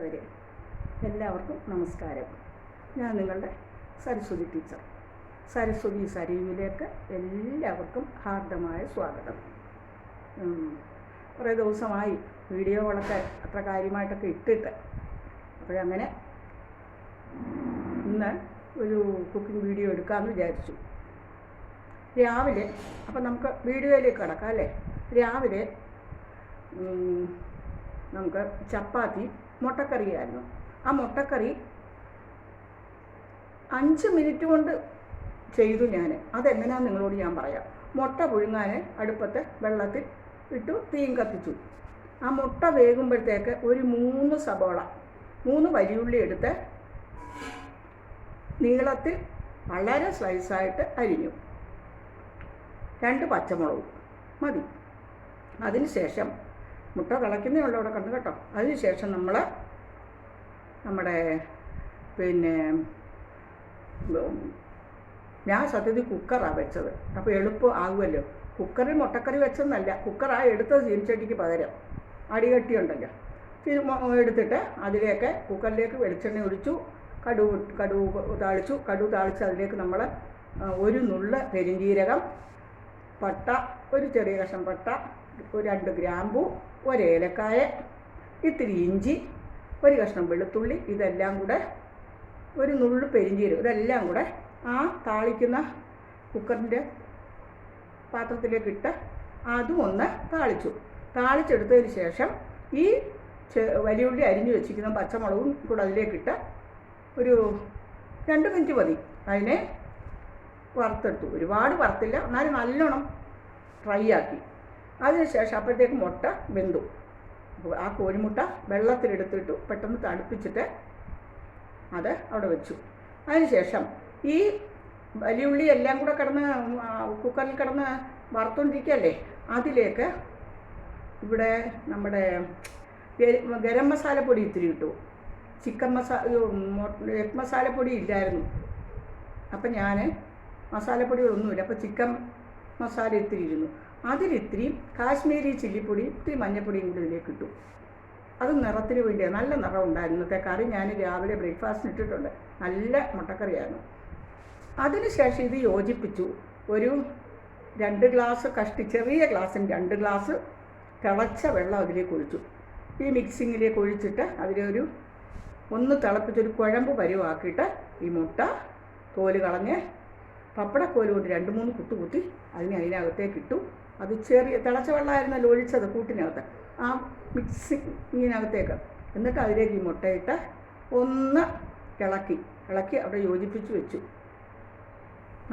വരെ എല്ലാവർക്കും നമസ്കാരം. ഞാൻ നിങ്ങളുടെ സരസ്വതി ടീച്ചർ. സരസ്വതി സരയുവിലേക്ക് എല്ലാവർക്കും ഹാർദമായ സ്വാഗതം. കുറേ ദിവസമായി വീഡിയോകളൊക്കെ അത്ര കാര്യമായിട്ടൊക്കെ ഇട്ടിട്ട്, അപ്പോഴങ്ങനെ ഇന്ന് ഒരു കുക്കിംഗ് വീഡിയോ എടുക്കാമെന്ന് വിചാരിച്ചു. രാവിലെ അപ്പം നമുക്ക് വീഡിയോയിലേക്ക് കിടക്കാം അല്ലേ. രാവിലെ നമുക്ക് ചപ്പാത്തി മുട്ടക്കറിയായിരുന്നു. ആ മുട്ടക്കറി 5 മിനിറ്റ് കൊണ്ട് ചെയ്തു ഞാൻ. അതെങ്ങനെയാണെന്ന് നിങ്ങളോട് ഞാൻ പറയാം. മുട്ട പുഴുങ്ങാൻ അടുപ്പത്ത് വെള്ളത്തിൽ ഇട്ടു, തീയും കത്തിച്ചു. ആ മുട്ട വേകുമ്പോഴത്തേക്ക് ഒരു 3 സബോള 3 വലിയുള്ളി എടുത്ത് നീളത്തിൽ വളരെ സ്ലൈസായിട്ട് അരിഞ്ഞു. 2 പച്ചമുളകും മതി. അതിന് ശേഷം മുട്ട തിളയ്ക്കുന്നേ ഉള്ളൂ അവിടെ കണ്ടു കേട്ടോ. അതിനുശേഷം നമ്മുടെ ഞാൻ സത്യത്തിൽ കുക്കറാണ് വെച്ചത്. അപ്പോൾ എളുപ്പം ആകുമല്ലോ. കുക്കറിൽ മുട്ടക്കറി വെച്ചെന്നല്ല, കുക്കറാണ് എടുത്തത്. ചീനിച്ചട്ടിക്ക് പകരം അടികട്ടിയുണ്ടല്ലോ, എടുത്തിട്ട് അതിലേക്ക് കുക്കറിലേക്ക് വെളിച്ചെണ്ണ ഒഴിച്ചു, കടുക് താളിച്ച് അതിലേക്ക് നമ്മൾ ഒരു നുള്ള് പെരുംജീരകം, പട്ട, ഒരു ചെറിയ കഷ്ണം പട്ട, 2 ഗ്രാമ്പു, 1 ഏലക്കായ, ഇത്തിരി ഇഞ്ചി, 1 കഷ്ണം വെളുത്തുള്ളി, ഇതെല്ലാം കൂടെ, ഒരു നുള്ളു പെരിഞ്ചീരകം, ഇതെല്ലാം കൂടെ ആ താളിക്കുന്ന കുക്കറിൻ്റെ പാത്രത്തിലേക്ക് ഇട്ട് അതും ഒന്ന് താളിച്ചെടുത്തതിന് ശേഷം ഈ വലിയുള്ളി അരിഞ്ഞു വെച്ചിരിക്കുന്ന പച്ചമുളകും കൂടെ അതിലേക്കിട്ട് ഒരു 2 മിനിറ്റ് മതി അതിനെ വറുത്തെടുത്തു. ഒരുപാട് വറുത്തില്ല, എന്നാലും നല്ലോണം ഫ്രൈ ആക്കി. അതിനുശേഷം അപ്പോഴത്തേക്ക് മുട്ട വെന്തു. ആ കോഴിമുട്ട വെള്ളത്തിലെടുത്തിട്ടു, പെട്ടെന്ന് തണുപ്പിച്ചിട്ട് അത് അവിടെ വെച്ചു. അതിനുശേഷം ഈ വലിയുള്ളി എല്ലാം കൂടെ കുക്കറിൽ കിടന്ന് വറുത്തോണ്ടിരിക്കുകയല്ലേ, അതിലേക്ക് ഇവിടെ നമ്മുടെ ഗരം മസാലപ്പൊടി ഇത്തിരി ഇട്ടു. എഗ് മസാലപ്പൊടി ഇല്ലായിരുന്നു. അപ്പം ഞാൻ മസാലപ്പൊടികളൊന്നുമില്ല, അപ്പോൾ ചിക്കൻ മസാല ഇത്തിരി ഇരുന്നു. അതിലിത്തിരി കാശ്മീരി ചില്ലിപ്പൊടി, ഇത്തിരി മഞ്ഞൾപ്പൊടിയും കൂടി ഇതിലേക്ക് ഇട്ടു. അത് നിറത്തിന് വേണ്ടിയാണ്. നല്ല നിറം ഉണ്ടായിരുന്നു. ഇന്നത്തെ കറി ഞാൻ രാവിലെ ബ്രേക്ക്ഫാസ്റ്റിന് ഇട്ടിട്ടുണ്ട്. നല്ല മുട്ടക്കറിയായിരുന്നു. അതിനുശേഷം ഇത് യോജിപ്പിച്ചു. ഒരു 2 ഗ്ലാസ് ചെറിയ ഗ്ലാസ്സിന് 2 ഗ്ലാസ് തിളച്ച വെള്ളം അതിലേക്ക് ഒഴിച്ചു. ഈ മിക്സിങ്ങിലേക്ക് ഒഴിച്ചിട്ട് അതിലൊരു ഒന്ന് തിളപ്പിച്ചൊരു കുഴമ്പ് പരുവാക്കിയിട്ട് ഈ മുട്ട തോല് കളഞ്ഞ് പപ്പടക്കോല് കൊണ്ട് 2-3 കുത്തി അതിനകത്തേക്ക് ഇട്ടു. അത് ചെറിയ തിളച്ച വെള്ളമായിരുന്നല്ലോ ഒഴിച്ചത് കൂട്ടിനകത്ത്, ആ മിക്സിങ്ങിനകത്തേക്ക്. എന്നിട്ട് അതിലേക്ക് ഈ മുട്ടയിട്ട് ഒന്ന് ഇളക്കി അവിടെ യോജിപ്പിച്ച് വെച്ചു.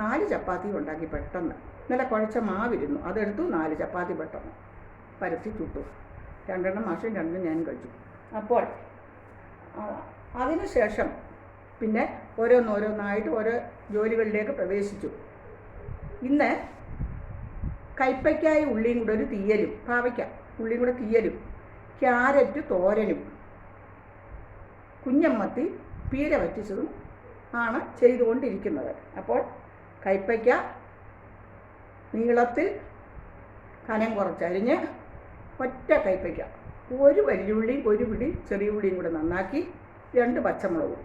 4 ചപ്പാത്തി ഉണ്ടാക്കി പെട്ടെന്ന്. ഇന്നലെ കുഴച്ച മാവിരുന്നു, അതെടുത്തു 4 ചപ്പാത്തി പെട്ടെന്ന് പരത്തി ചുട്ടു. 2 മാഷും 2 ഞാനും കഴിച്ചു. അപ്പോൾ അതിനുശേഷം പിന്നെ ഓരോന്നായിട്ട് ഓരോ ജോലികളിലേക്ക് പ്രവേശിച്ചു. ഇന്ന് കൈപ്പയ്ക്കായ ഉള്ളിയും കൂടെ ഒരു തീയലും, പാവയ്ക്ക ഉള്ളിയും കൂടെ തീയലും, ക്യാരറ്റ് തോരനും, കുഞ്ഞമ്മത്തി പീര വറ്റിച്ചതും ആണ് ചെയ്തുകൊണ്ടിരിക്കുന്നത്. അപ്പോൾ കൈപ്പയ്ക്ക നീളത്തിൽ കനം കുറച്ചരിഞ്ഞ് ഒറ്റ കൈപ്പയ്ക്ക, 1 വലിയുള്ളിയും 1 പിടി ചെറിയ ഉള്ളിയും കൂടെ നന്നാക്കി, 2 പച്ചമുളകും,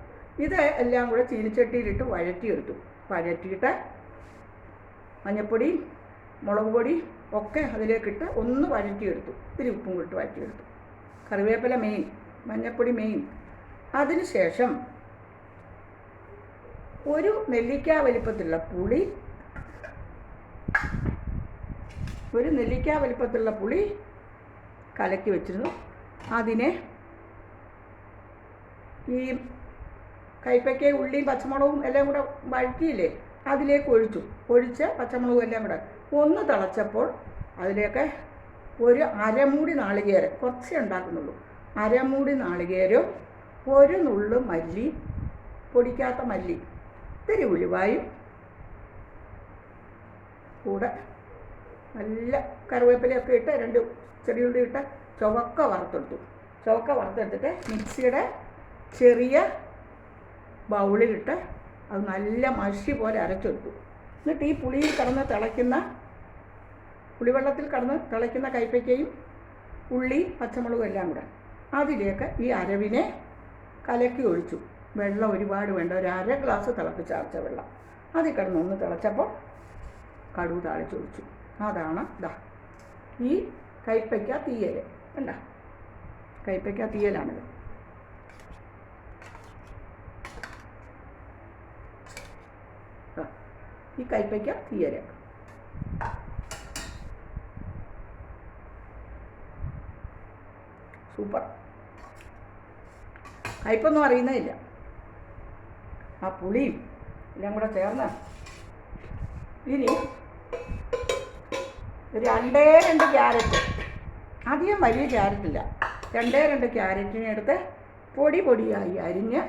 ഇത് എല്ലാം കൂടെ ചീനിച്ചട്ടിയിലിട്ട് വഴറ്റിയിട്ട് മഞ്ഞൾപ്പൊടി, മുളക് പൊടി ഒക്കെ അതിലേക്കിട്ട് ഒന്ന് വഴറ്റിയെടുത്തു. ഇത്തിരി ഉപ്പും ഇട്ട് വഴറ്റിയെടുത്തു. കറിവേപ്പില മെയിൻ, മഞ്ഞൾപ്പൊടി മെയിൻ. അതിനുശേഷം ഒരു നെല്ലിക്ക വലിപ്പത്തിലുള്ള പുളി കലക്കി വെച്ചിരുന്നു. അതിനെ ഈ കൈപ്പയ്ക്കയും ഉള്ളിയും പച്ചമുളകും എല്ലാം കൂടെ വഴറ്റിയില്ലേ, അതിലേക്ക് ഒഴിച്ച് പച്ചമുളകും എല്ലാം കൂടെ ഒന്ന് തിളച്ചപ്പോൾ അതിലേക്ക് ഒരു അരമൂടി നാളികേരം, കുറച്ചേ ഉണ്ടാക്കുന്നുള്ളൂ, അരമൂടി നാളികേരം, 1 നുള്ളു മല്ലി, പൊടിക്കാത്ത മല്ലി, ഇത്തിരി ഉലുവായും കൂടെ നല്ല കറിവേപ്പിലയൊക്കെ ഇട്ട് 2 ചെറിയ ഉള്ളി ഇട്ട് ചുവക്ക വറുത്തെടുത്തിട്ട് മിക്സിയുടെ ചെറിയ ബൗളിലിട്ട് അത് നല്ല മഷി പോലെ അരച്ചെടുത്തു. എന്നിട്ട് ഈ പുളിവെള്ളത്തിൽ കിടന്ന് തിളയ്ക്കുന്ന കൈപ്പയ്ക്കയും ഉള്ളി പച്ചമുളകും എല്ലാം കൂടെ അതിലേക്ക് ഈ അരവിനെ കലക്കി ഒഴിച്ചു. വെള്ളം ഒരുപാട് വേണ്ട, ഒരു അര ഗ്ലാസ് തിളപ്പിച്ചാർച്ച വെള്ളം. അതിൽ കിടന്ന് ഒന്ന് തിളച്ചപ്പോൾ കടുക് താളിച്ചൊഴിച്ചു. അതാണ് ഈ കൈപ്പയ്ക്ക തീയൽ. കണ്ട, കൈപ്പയ്ക്ക തീയലാണിത്. ഈ കൈപ്പയ്ക്ക തീയൽ സൂപ്പർ. കയ്പൊന്നും അറിയുന്നതില്ല. ആ പുളിയും എല്ലാം കൂടെ ചേർന്ന്. ഇനി 2 ക്യാരറ്റ്, അധികം വലിയ ക്യാരറ്റില്ല, 2 ക്യാരറ്റിനെ എടുത്ത് പൊടിയായി അരിഞ്ഞ്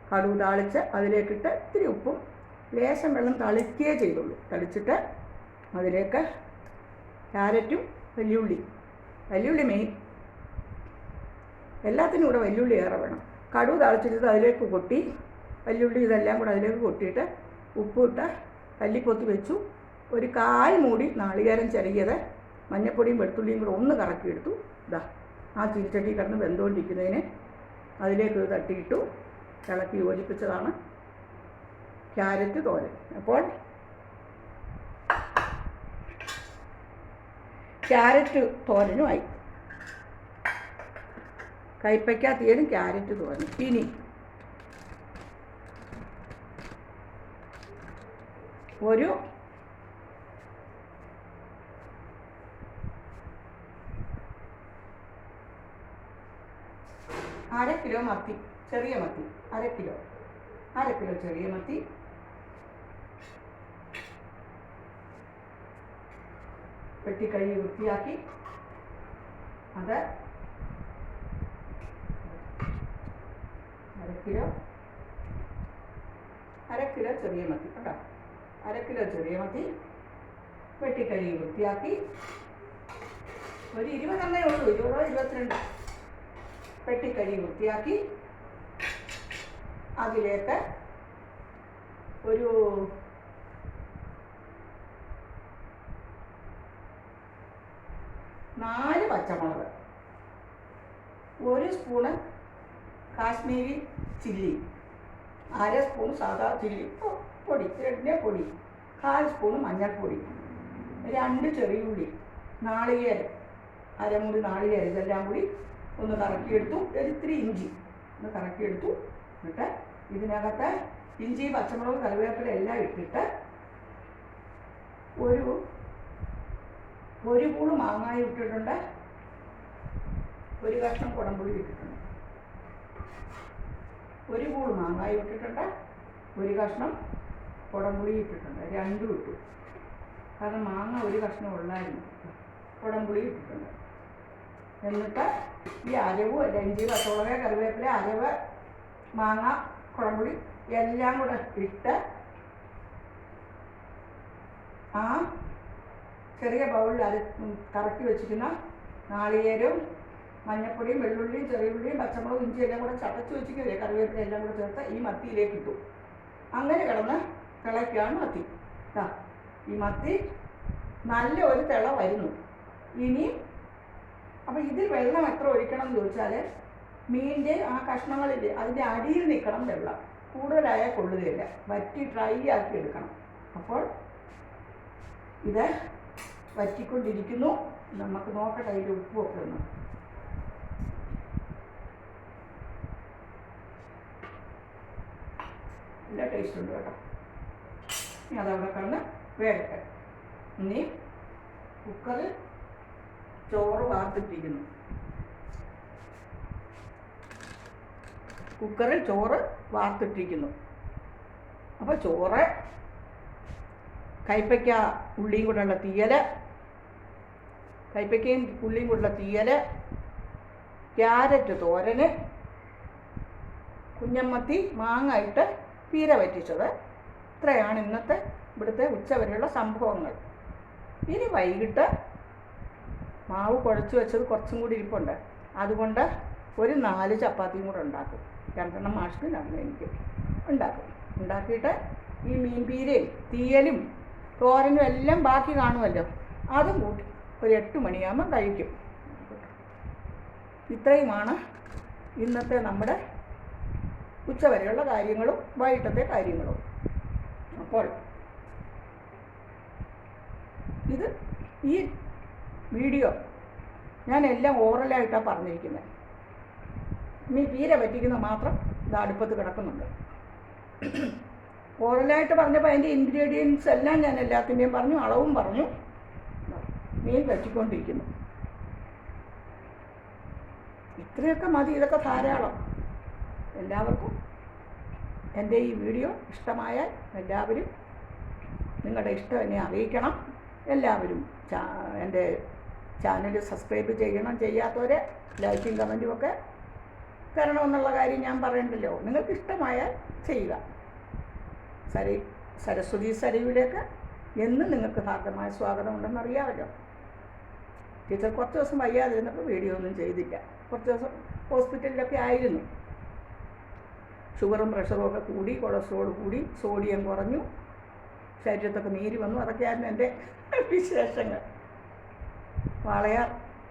കടുക് താളിച്ച് അതിലേക്കിട്ട് ഇത്തിരി ഉപ്പും ലേശം വെള്ളം തളിക്കുകയേ ചെയ്തുള്ളൂ. തളിച്ചിട്ട് അതിലേക്ക് ക്യാരറ്റും വലിയുള്ളി മെയിൻ, എല്ലാത്തിനും കൂടെ വലിയുള്ളി ഏറെ വേണം. കടുക് താളിച്ചിട്ട് അതിലേക്ക് കൊട്ടി, വലിയുള്ളി ഇതെല്ലാം കൂടെ അതിലേക്ക് കൊട്ടിയിട്ട് ഉപ്പിട്ട് തല്ലിപ്പൊത്തി വെച്ചു. ഒരു 1/4 മൂടി നാളികേരം ചിരകിയത് മഞ്ഞപ്പൊടിയും വെളുത്തുള്ളിയും കൂടെ ഒന്ന് കറക്കിയെടുത്തു. ആ ചീനിച്ചട്ടി കിടന്ന് വെന്തുകൊണ്ടിരിക്കുന്നതിന് അതിലേക്ക് തട്ടിയിട്ടു. ഇളക്കി യോജിപ്പിച്ചതാണ് ക്യാരറ്റ് തോരൻ. അപ്പോൾ ക്യാരറ്റ് തോരനുമായി, കൈപ്പയ്ക്ക തീയലും ക്യാരറ്റ് തോരനും. ഇനി ഒരു 1/2 കിലോ മത്തി, ചെറിയ മത്തി, 1/2 കിലോ ചെറിയ മത്തി വെട്ടിക്കഴുകി വൃത്തിയാക്കി അത് 1/2 കിലോ ചെറിയ മത്തി കേട്ടോ, 1/2 കിലോ ചെറിയ മത്തി വെട്ടിക്കഴുകി വൃത്തിയാക്കി. ഒരു 20 എണ്ണേ ഉള്ളൂ, 20 22 വെട്ടിക്കഴുകി വൃത്തിയാക്കി. അതിലേക്ക് ഒരു 4 പച്ചമുളക്, 1 സ്പൂണ് കാശ്മീരി ചില്ലി, 1/2 സ്പൂൺ സാദാ ചില്ലി പൊടി, എണ്ണ പൊടി, 1/4 സ്പൂൺ മഞ്ഞൾപ്പൊടി, 2 ചെറിയ ഉള്ളി, നാളികേരം, 1/2 മൂടി നാളികേരം, ഇതെല്ലാം കൂടി ഒന്ന് കറക്കിയെടുത്തു. ഇത്തിരി ഇഞ്ചി ഒന്ന് കറക്കിയെടുത്തു. എന്നിട്ട് ഇതിനകത്ത് ഇഞ്ചി, പച്ചമുളക്, കറിവേപ്പില എല്ലാം ഇട്ടിട്ട് ഒരു പൂള് മാങ്ങായി ഇട്ടിട്ടുണ്ട്, ഒരു കഷ്ണം കുടംപുളി ഇട്ടിട്ടുണ്ട്. ഒരു പൂള് മാങ്ങായി ഇട്ടിട്ടുണ്ട്, ഒരു കഷ്ണം കുടംപുളി ഇട്ടിട്ടുണ്ട്. 2 ഇട്ടു, കാരണം മാങ്ങ ഒരു കഷ്ണം ഉള്ളായിരുന്നു. കുടംപുളി ഇട്ടിട്ടുണ്ട്. എന്നിട്ട് ഈ അരവും ഇഞ്ചി, പച്ചമുളക്, കറിവേപ്പില, അരവ്, മാങ്ങ, കുടംപുളി എല്ലാം കൂടെ ഇട്ട് ആ ചെറിയ ബൗളിൽ കറക്കി വെച്ചിരിക്കുന്ന നാളികേരവും മഞ്ഞപ്പൊടിയും വെള്ളുള്ളിയും ചെറിയുള്ളിയും പച്ചമുളകും ഇഞ്ചി എല്ലാം കൂടെ ചതച്ച് വെച്ചിരിക്കില്ലേ, കറിവേപ്പില എല്ലാം കൂടെ ചേർത്ത് ഈ മത്തിയിലേക്ക് ഇട്ടു. അങ്ങനെ കിടന്ന് തിളയ്ക്കുകയാണ് മത്തി. ഈ മത്തി നല്ല ഒരു തിള വരുന്നു. ഇനി അപ്പം ഇതിൽ വെള്ളം എത്ര ഒഴിക്കണം എന്ന് ചോദിച്ചാൽ, മീനിൻ്റെ ആ കഷ്ണങ്ങളില്ലേ അതിൻ്റെ അടിയിൽ നിൽക്കണം വെള്ളം, കൂടുതലായാൽ കൊള്ളുകയില്ല, വറ്റി ഡ്രൈ ആക്കി എടുക്കണം. അപ്പോൾ ഇത് വറ്റിക്കൊണ്ടിരിക്കുന്നു. നമുക്ക് നോക്കട്ടെ അതിൻ്റെ ഉപ്പുമൊക്കെ ഒന്ന്. നല്ല ടേസ്റ്റ് ഉണ്ട് കേട്ടോ. ഇനി അതവിടെ കിടന്ന് വേകട്ടെ. ഇനി കുക്കറിൽ ചോറ് വാർത്തിട്ടിരിക്കുന്നു. അപ്പോൾ ചോറ്, കൈപ്പയ്ക്ക ഉള്ളിയും കൂടെയുള്ള തീയൽ, കൈപ്പയ്ക്കയും ഉള്ളിയും കൂടെയുള്ള തീയൽ, ക്യാരറ്റ് തോരന്, കുഞ്ഞമ്മത്തി മാങ്ങ ഇട്ട് പീര വറ്റിച്ചത്. ഇത്രയാണ് ഇന്നത്തെ ഇവിടുത്തെ ഉച്ചവരെയുള്ള സംഭവങ്ങൾ. ഇനി വൈകിട്ട് മാവ് കുഴച്ച് വെച്ചത് കുറച്ചും കൂടി ഇരിപ്പുണ്ട്, അതുകൊണ്ട് ഒരു 4 ചപ്പാത്തിയും കൂടെ ഉണ്ടാക്കും. 2 മാഷിനും 2 എനിക്കും ഉണ്ടാക്കിയിട്ട് ഈ മീൻപീരയും തീയലും തോരനും എല്ലാം ബാക്കി കാണുമല്ലോ, അതും കൂട്ടി ഒരു 8 മണിയാകുമ്പം കഴിക്കും. ഇത്രയുമാണ് ഇന്നത്തെ നമ്മുടെ ഉച്ചവരെയുള്ള കാര്യങ്ങളും വൈകിട്ടത്തെ കാര്യങ്ങളും. അപ്പോൾ ഈ വീഡിയോ ഞാൻ എല്ലാം ഓറലായിട്ടാണ് പറഞ്ഞിരിക്കുന്നത്. ഇനി തീരെ പറ്റിക്കുന്ന മാത്രം ഇത് അടുപ്പത്ത് കിടക്കുന്നുണ്ട്. ഓറലായിട്ട് പറഞ്ഞപ്പോൾ അതിൻ്റെ ഇൻഗ്രീഡിയൻസ് എല്ലാം ഞാൻ എല്ലാത്തിൻ്റെയും പറഞ്ഞു, അളവും പറഞ്ഞു. മീൻ വെച്ചിക്കൊണ്ടിരിക്കുന്നു. ഇത്രയൊക്കെ മതി, ഇതൊക്കെ ധാരാളം. എല്ലാവർക്കും എൻ്റെ ഈ വീഡിയോ ഇഷ്ടമായാൽ എല്ലാവരും നിങ്ങളുടെ ഇഷ്ടം എന്നെ അറിയിക്കണം. എല്ലാവരും എൻ്റെ ചാനൽ സബ്സ്ക്രൈബ് ചെയ്യണം. ചെയ്യാത്തവരെ ലൈക്കും കമൻറ്റും ഒക്കെ തരണമെന്നുള്ള കാര്യം ഞാൻ പറയണ്ടല്ലോ. നിങ്ങൾക്ക് ഇഷ്ടമായാൽ ചെയ്യുക. സരസ്വതി സരയുവിലേക്ക് എന്നും നിങ്ങൾക്ക് ഹാർദമായ സ്വാഗതം ഉണ്ടെന്നറിയാമല്ലോ. ടീച്ചർ കുറച്ച് ദിവസം വയ്യാതിരുന്നപ്പോൾ വീഡിയോ ഒന്നും ചെയ്തില്ല. കുറച്ച് ദിവസം ഹോസ്പിറ്റലിലൊക്കെ ആയിരുന്നു. ഷുഗറും പ്രഷറും ഒക്കെ കൂടി, കൊളസ്ട്രോൾ കൂടി, സോഡിയം കുറഞ്ഞു, ശരീരത്തൊക്കെ നീര് വന്നു. അതൊക്കെയായിരുന്നു എൻ്റെ വിശേഷങ്ങൾ. വാളയാർ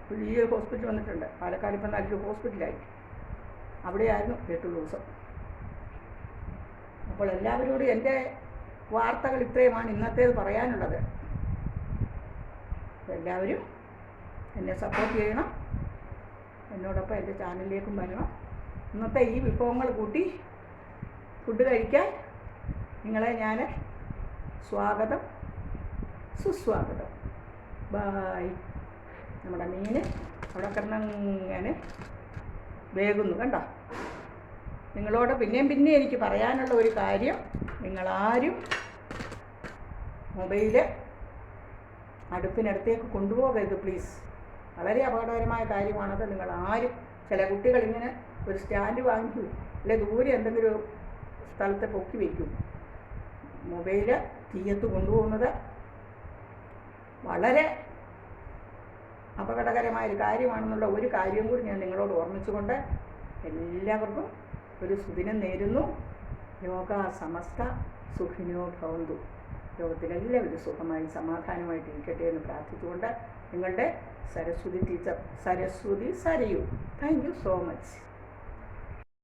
വലിയൊരു ഹോസ്പിറ്റൽ വന്നിട്ടുണ്ട്. പാലക്കാട് ഇപ്പം നല്ലൊരു ഹോസ്പിറ്റലായി. അവിടെയായിരുന്നു 8 ദിവസം. അപ്പോൾ എല്ലാവരോടും എൻ്റെ വാർത്തകൾ ഇത്രയുമാണ് ഇന്നത്തേത് പറയാനുള്ളത്. എല്ലാവരും എന്നെ സപ്പോർട്ട് ചെയ്യണം. എന്നോടൊപ്പം എൻ്റെ ചാനലിലേക്കും വരണം. ഇന്നത്തെ ഈ വിഭവങ്ങൾ കൂട്ടി ഫുഡ് കഴിക്കാൻ നിങ്ങളെ ഞാൻ സുസ്വാഗതം. ബായ്. നമ്മുടെ മീൻ അവിടെ കിടന്നങ്ങനെ വേകുന്നു കണ്ടോ. നിങ്ങളോട് പിന്നെ എനിക്ക് പറയാനുള്ള ഒരു കാര്യം, നിങ്ങളാരും മൊബൈല് അടുപ്പിനടുത്തേക്ക് കൊണ്ടുപോകരുത് പ്ലീസ്. വളരെ അപകടകരമായ കാര്യമാണത്. നിങ്ങളാരും, ചില കുട്ടികളിങ്ങനെ ഒരു സ്റ്റാൻഡ് വാങ്ങിക്കും, അല്ലെ ദൂരെ എന്തെങ്കിലും സ്ഥലത്ത് പൊക്കി വയ്ക്കും. മൊബൈല് തീയത്ത് കൊണ്ടുപോകുന്നത് വളരെ അപകടകരമായൊരു കാര്യമാണെന്നുള്ള ഒരു കാര്യം കൂടി ഞാൻ നിങ്ങളോട് ഓർമ്മിച്ചുകൊണ്ട് എല്ലാവർക്കും ഒരു സുദിനം നേരുന്നു. ലോകാ സമസ്ത സുഖിനോ ഭവന്തു. ലോകത്തിലെല്ലാവരും സുഖമായി സമാധാനമായിട്ടിരിക്കട്ടെ എന്ന് പ്രാർത്ഥിച്ചുകൊണ്ട് നിങ്ങളുടെ Saraswati teacher, Saraswati Sarayu. Thank you so much.